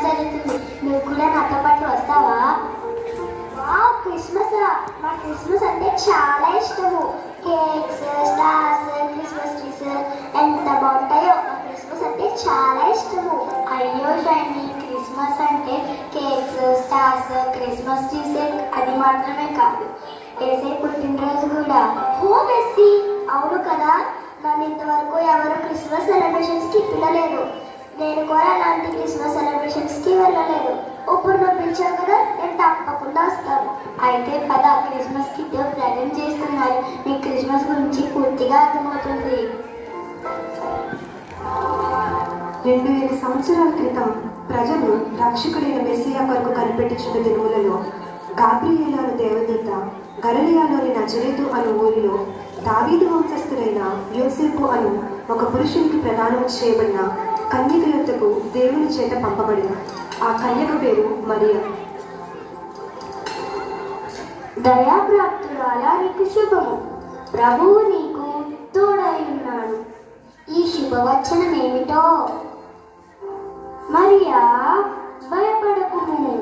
జరుగుతుంది. నువ్వు కూడా నాతో పాటు వస్తావా? Wow, Christmas! మా క్రిస్మస్ అంటే చాలా ఇష్టము. కేక్స్, స్టార్స్, క్రిస్మస్ ట్రీస్ ఎంత బాగుంటాయో. మా క్రిస్మస్ అంటే చాలా ఇష్టము. అయ్యో షైనీ, క్రిస్మస్ అంటే కేక్స్, స్టార్స్, క్రిస్మస్ ట్రీస్ అది మాత్రమే కాదు, ఏసే పుట్టినరోజు కూడా. ఓ మెస్సీ, అవును కదా. నన్ను ఇంతవరకు ఎవరు క్రిస్మస్ సెలబ్రేషన్స్కి పిలవలేదు. నేను కూడా అలాంటి క్రిస్మస్ సెలబ్రేషన్స్కి వెళ్ళలేదు. ఇప్పుడు నువ్వు పిలిచావు కదా, నేను తప్పకుండా వస్తాను. అయితే పద, క్రిస్మస్కి ప్రజెంట్ చేస్తున్నారు. నీకు క్రిస్మస్ గురించి పూర్తిగా అర్థమవుతుంది. 2000 సంవత్సరాల క్రితం ప్రజలు రక్షకుడైన మెస్సియా కొరకు కనిపెట్టుచున్న దినములలో గాబ్రియేలు అను దేవదూత గలిలయలోని నజరేతు అను ఊరిలో దావీదు వంశస్థుడైన యోసేపు అను ఒక పురుషునికి ప్రదానం చేయబడిన కన్యక యొద్దకు దేవుని చేత పంపబడిన. ఆ కన్యక పేరు మరియా. దయాప్రాప్తురాలా, నీకు శుభము, ప్రభువు నీకు తోడై ఉన్నాడు. ఈ శుభవచనం ఏమిటో? మరియా, భయపడకుము,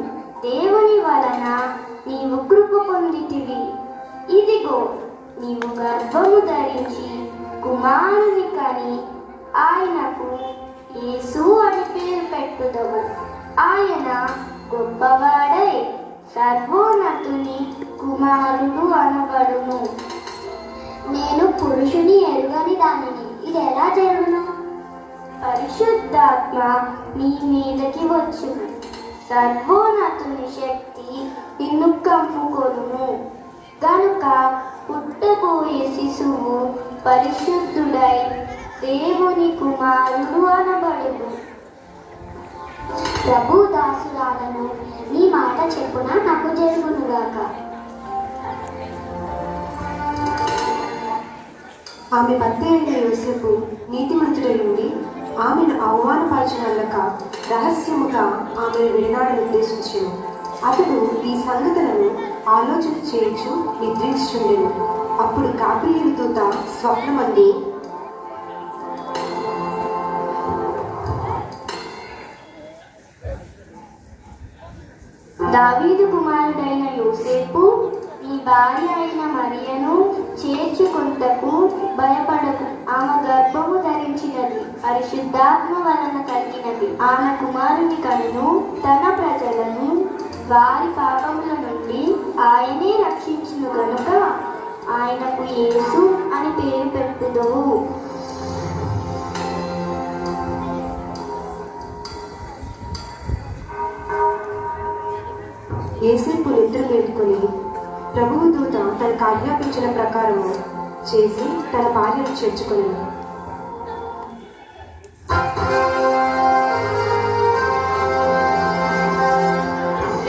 దేవుని వలన నీవు కృప పొందితివి. ఇదిగో, నీవు గర్భము ధరించి కుమారుని కని ఆయనకు యేసు అని పేరు పెట్టుదవు. ఆయన గొప్పవాడై సర్వోన్నతుని కుమారుడు అనబడును. నేను పురుషుని ఎరుగని దానిని, ఇది ఎలా జరుగును? పరిశుద్ధాత్మ నీ మీదకి వచ్చును, సర్వోన్నతుని శక్తి నిన్ను కమ్ముకొనును. గనుక పుట్టబోయే శిశువు పరిశుద్ధుడై దేవుని కుమారుడు అనబడును. ప్రభు దాసురాలను, నీ మాట చెప్పున నాకు జరుగునుగాక. ఆమె భర్త అయిన యోసేపు నీతిమంతుడై ఉండి ఆమెను అవమానపరచనల్లక రహస్యముగా ఆమెను విడనాడని ఉద్దేశించెను. అతడు ఈ సంగతులను ఆలోచన చేయించు నిద్రించుచుండెను. అప్పుడు గాబ్రియేలు దూత స్వప్నమందు, దావీదు కుమారుడైన యోసేపు, నీ భార్య అయిన మరియను చేర్చుకొనుటకు భయపడకు. ఆమె గర్భము ధరించినది పరిశుద్ధాత్మ వలన కలిగినది. ఆమె కుమారుని కనును. తన ప్రజలను వారి పాపముల నుండి ఆయనే రక్షించును గనుక ఆయనకు యేసు అని పేరు పెట్టుదువు. యోసేపు నిద్ర మేలుకొని ప్రభువు దూత తనకు ఆజ్ఞాపించిన ప్రకారము చేసి తన భార్యను చేర్చుకొని,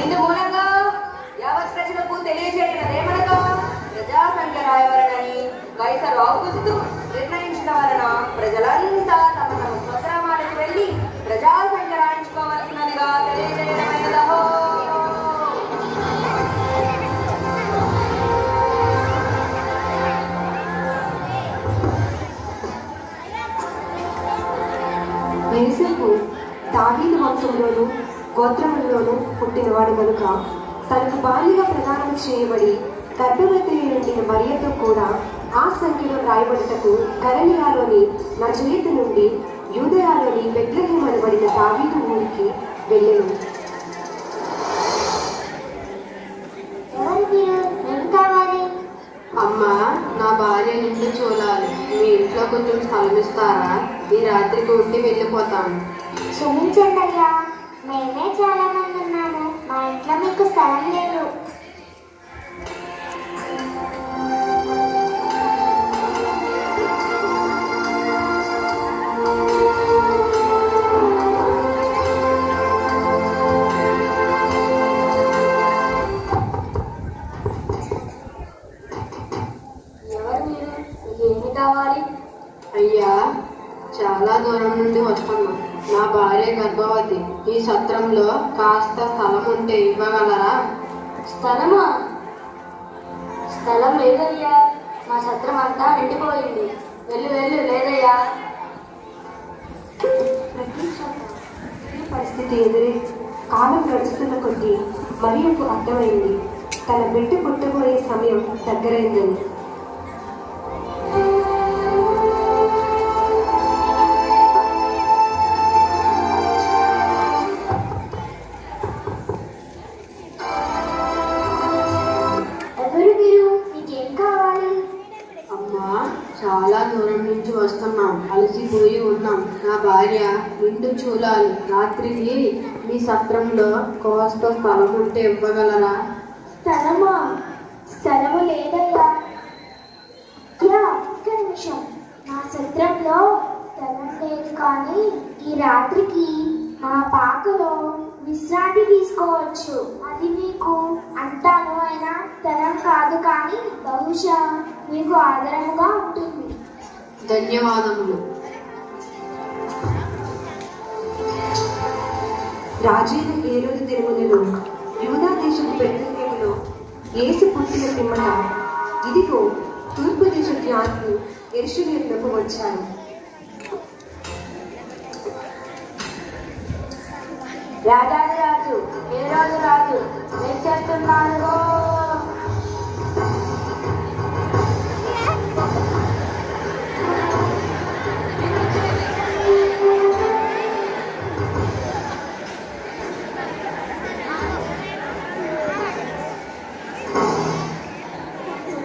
ఇందు మూలంగా యావత్ ప్రజలకు తెలియజేయడమేమనగా, ప్రజా సంఖ్య రాయవలనని కైసరు ఔగుస్తు నిర్ణయించిన వలన ప్రజలంతా తమ తమ స్వగ్రామాలకు వెళ్ళి ప్రజా సంఖ్య రాయించుకోవలసినదిగా తెలియజేయడమైనదహో. యోసేపు దావీదు వంశంలోను గోత్రములలోను పుట్టినవాడు కనుక తనకు భార్యగా ప్రదానం చేయబడి గర్భవతి నుండిన మరియతో కూడా ఆ సంఖ్యలో రాయబడుటకు గలిలయలోని నజరేతు నుండి యూదయలోని బెత్లెహేము అనబడిన దావీదు ఊరికి వెళ్ళెను. అమ్మా, నా భార్య నిండు చూడాలి. మీ ఇంట్లో కొంచెం స్థలం ఇస్తారా? ఈ రాత్రికి ఉండి వెళ్ళిపోతాను. క్షమించండి అయ్యా, మేమే చాలా మంది ఉన్నాము. మా ఇంట్లో మీకు స్థలం లేదు. ఎవరు మీరు? ఏమి కావాలి? అయ్యా, చాలా దూరం నుండి వస్తున్నాం. నా భార్య గర్భవతి. ఈ సత్రంలో కాస్త స్థలం ఉంటే ఇవ్వగలరా? స్థలమా? స్థలం లేదయ్యా, మా సత్రం అంతా నిండిపోయింది. వెళ్ళు వెళ్ళు, లేదయ్యా. ప్రతి చోట ఈ పరిస్థితి పరిస్థితి ఎదురే కాలం గడుస్తున్న కొద్దీ మరియకు అర్థమైంది తన బిడ్డ పుట్టబోయే సమయం దగ్గరైందని. ఎవరు మీరు? మీకేం కావాలి? అమ్మా, చాలా దూరం నుంచి వస్తున్నాం, అలసిపోయి ఉన్నాం. నా భార్య నిండు చూలాలి. రాత్రికి మీ సత్రంలో కోస్త స్థలం ఉంటే ఇవ్వగలరా? స్థలమా? స్థలము లేదయ్యా. ఒక్క నిమిషం. నా సత్రంలో స్థలం లేదు, కానీ ఈ రాత్రికి నా పాకలో విశ్రాంతి తీసుకోవచ్చు. అది మీకు అంతాను అయినా స్థలం కాదు, కానీ బహుశా మీకు ఆదరముగా ఉంటుంది. ధన్యవాదములు. రాజైన హేరోదు దినములలో యూదా దేశపు బెత్లెహేములో యేసు పుట్టిన పిమ్మట ఇదిగో తూర్పు దేశ జ్ఞానులు యెరూషలేమునకు వచ్చారు. రాజాదిరాజు హేరోదు రాజు చేస్తున్నాడు.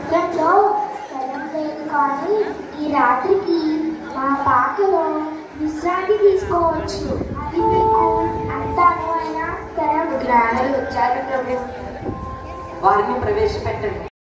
సత్రంలో స్థలం లేదు, కానీ ఈ రాత్రికి మా పాకలో విశ్రాంతి తీసుకోవచ్చు. అది మీకు అంతాను అయినా స్థలం. జ్ఞానులు వచ్చారు ప్రభు. వారిని ప్రవేశపెట్టండి.